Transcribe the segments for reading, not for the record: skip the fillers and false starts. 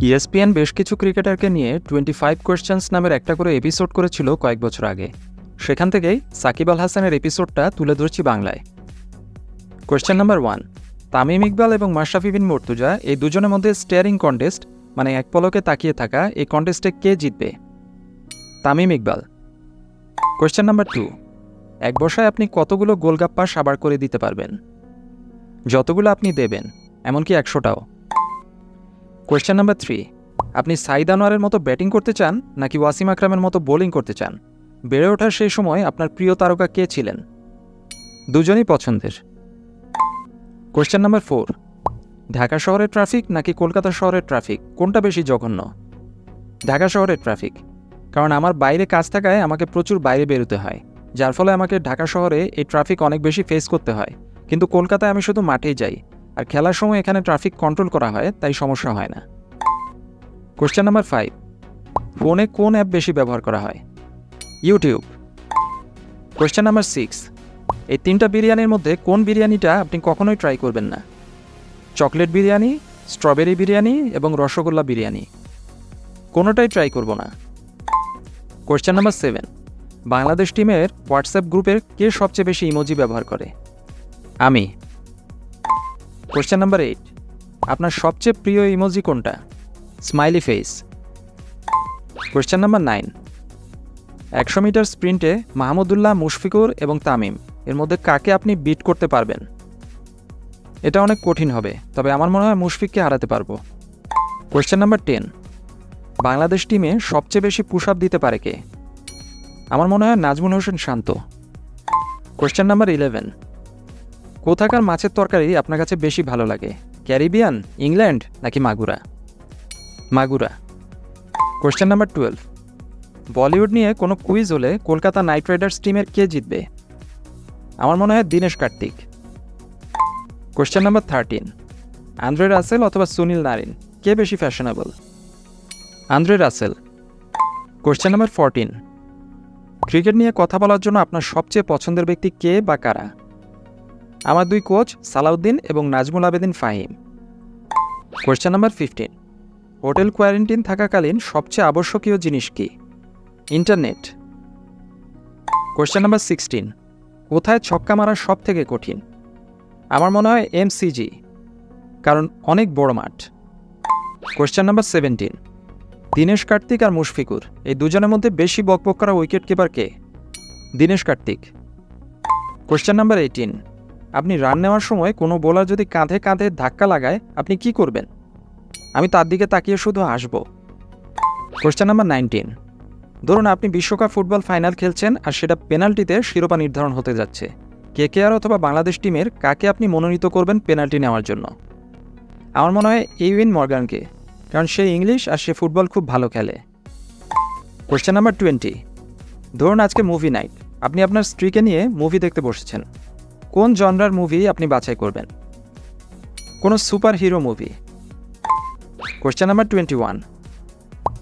ESPN বেশ কিছু ক্রিকেটারকে নিয়ে 25 কোয়েশ্চেন্স নামের একটা করে এপিসোড করেছিল কয়েক বছর আগে। সেখান থেকেই সাকিব আল হাসানের এপিসোডটা তুলে ধরছি বাংলায়। কোয়েশ্চেন নাম্বার 1, তামিম ইকবাল এবং মাশরাফি বিন মুর্তজা এই দুজনের মধ্যে স্টিয়ারিং কন্টেস্ট মানে এক পলকে তাকিয়ে থাকা এই কন্টেস্টে কে জিতবে? তামিম ইকবাল। কোয়েশ্চেন নাম্বার 2, এক বসায় আপনি কতগুলো গোলগাপ্পা সাবার করে দিতে পারবেন? যতগুলো আপনি দেবেন, এমনকি 100টাও। কোয়েশ্চেন নাম্বার 3, আপনি সাইদ আনোয়ারের মতো ব্যাটিং করতে চান নাকি ওয়াসিম আকরামের মতো বোলিং করতে চান? বেড়ে ওঠার সেই সময় আপনার প্রিয় তারকা কে ছিলেন? দুজনই পছন্দের। কোয়েশ্চেন নাম্বার 4, ঢাকা শহরের ট্রাফিক নাকি কলকাতা শহরের ট্রাফিক, কোনটা বেশি জঘন্য? ঢাকা শহরের ট্রাফিক, কারণ আমার বাইরে কাজ থাকায় আমাকে প্রচুর বাইরে বেরোতে হয়, যার ফলে আমাকে ঢাকা শহরে এই ট্রাফিক অনেক বেশি ফেস করতে হয়। কিন্তু কলকাতায় আমি শুধু মাঠেই যাই, আর খেলার সময় এখানে ট্রাফিক কন্ট্রোল করা হয়, তাই সমস্যা হয় না। কোয়েশ্চেন নাম্বার 5, ফোনে কোন অ্যাপ বেশি ব্যবহার করা হয়? ইউটিউব। কোয়েশ্চেন নাম্বার 6, এই 3টা বিরিয়ানির মধ্যে কোন বিরিয়ানিটা আপনি কখনোই ট্রাই করবেন না? চকলেট বিরিয়ানি, স্ট্রবেরি বিরিয়ানি এবং রসগোল্লা বিরিয়ানি। কোনোটাই ট্রাই করব না। কোয়েশ্চেন নাম্বার 7, বাংলাদেশ টিমের হোয়াটসঅ্যাপ গ্রুপের কে সবচেয়ে বেশি ইমোজি ব্যবহার করে? আমি। কোয়েশ্চেন নাম্বার 8, আপনার সবচেয়ে প্রিয় ইমোজি কোনটা? Smiley face. Question number 9, 100 metre স্প্রিন্টে মাহমুদুল্লাহ, মুশফিকুর এবং তামিম এর মধ্যে কাকে আপনি বিট করতে পারবেন? এটা অনেক কঠিন হবে, তবে আমার মনে হয় মুশফিককে হারাতে পারবো। কোয়েশ্চেন নাম্বার 10, বাংলাদেশ টিমে সবচেয়ে বেশি পুশ আপ দিতে পারে কে? আমার মনে হয় নাজমুল হোসেন শান্ত। কোয়েশ্চেন নাম্বার 11, কোথাকার মাছের তরকারি আপনার কাছে বেশি ভালো লাগে? ক্যারিবিয়ান, ইংল্যান্ড নাকি মাগুরা? মাগুরা। কোয়েশ্চেন নাম্বার 12, বলিউড নিয়ে কোনো কুইজ হলে কলকাতা নাইট রাইডার্স টিমের কে জিতবে? আমার মনে হয় Dinesh Karthik. Question number 13, Andre Russell অথবা সুনীল নারিন কে বেশি fashionable? Andre Russell. Question number 14, cricket নিয়ে কথা বলার জন্য আপনার সবচেয়ে পছন্দের ব্যক্তি কে বা কারা? আমার 2 কোচ সালাউদ্দিন এবং Nazmul Abedin Fahim. Question number 15, hotel quarantine থাকাকালীন সবচেয়ে আবশ্যকীয় জিনিস কি? ইন্টারনেট। কোয়েশ্চেন নাম্বার 16, কোথায় ছক্কা মারা সব থেকে কঠিন? আমার মনে হয় এমসিজি, কারণ অনেক বড় মাঠ। কোয়েশ্চেন নাম্বার 17, দীনেশ কার্তিক আর মুশফিকুর এই দুজনের মধ্যে বেশি বকবক করা উইকেট কিপার কে? দীনেশ কার্তিক। কোয়েশ্চেন নাম্বার 18, আপনি রান নেওয়ার সময় কোনো বোলার যদি কাঁধে কাঁধে ধাক্কা লাগায় আপনি কি করবেন? আমি তার দিকে তাকিয়ে শুধু হাসব। কোয়েশ্চেন নাম্বার 19, ধরুন আপনি বিশ্বকাপ ফুটবল ফাইনাল খেলছেন আর সেটা পেনাল্টিতে শিরোপা নির্ধারণ হতে যাচ্ছে। কেকেআর অথবা বাংলাদেশ টিমের কাকে আপনি মনোনীত করবেন পেনাল্টি নেওয়ার জন্য? আমার মনে হয় ইউইন মর্গানকে, কারণ সে ইংলিশ আর সে ফুটবল খুব ভালো খেলে। কোয়েশ্চেন নাম্বার 20, ধরুন আজকে মুভি নাইট, আপনি আপনার স্ত্রীকে নিয়ে মুভি দেখতে বসেছেন। কোন জনরার মুভি আপনি বাছাই করবেন? কোনো super hero movie. Question number 21,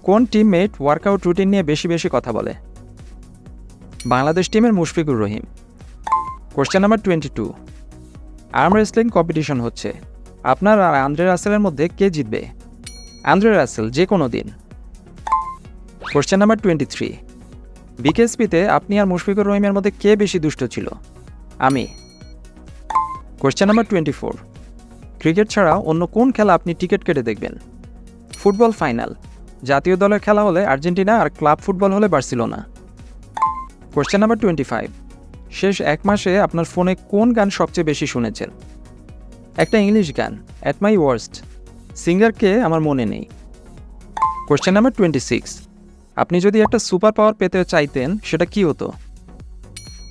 কোন টিমমেট ওয়ার্কআউট রুটিন নিয়ে বেশি বেশি কথা বলে? বাংলাদেশ টিমের Mushfiqur Rahim. Question number 22, arm wrestling competition হচ্ছে, আপনার আর আন্দ্রে রাসেলের মধ্যে কে জিতবে? আন্দ্রে রাসেল, যে কোনো দিন। কোয়েশ্চেন নাম্বার 23, বিকেএসপিতে আপনি আর মুশফিকুর রহিমের মধ্যে কে বেশি দুষ্ট ছিল? আমি। কোয়েশ্চেন নাম্বার 24, ক্রিকেট ছাড়া অন্য কোন খেলা আপনি টিকিট কেটে দেখবেন? ফুটবল ফাইনাল, জাতীয় দলের খেলা হলে আর্জেন্টিনা আর ক্লাব ফুটবল হলে বার্সেলোনা। কোয়েশ্চেন নাম্বার 25, শেষ 1 মাসে আপনার ফোনে কোন গান সবচেয়ে বেশি শুনেছেন? একটা ইংলিশ গান, অ্যাট মাই ওয়ার্স্ট। সিঙ্গারকে আমার মনে নেই। কোয়েশ্চেন নাম্বার 26, আপনি যদি একটা সুপার পাওয়ার পেতে চাইতেন সেটা কি হতো?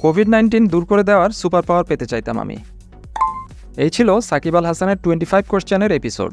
কোভিড-19 দূর করে দেওয়ার সুপার পাওয়ার পেতে চাইতাম আমি। এই ছিল সাকিব আল হাসানের 25 কোয়েশ্চেনের এপিসোড।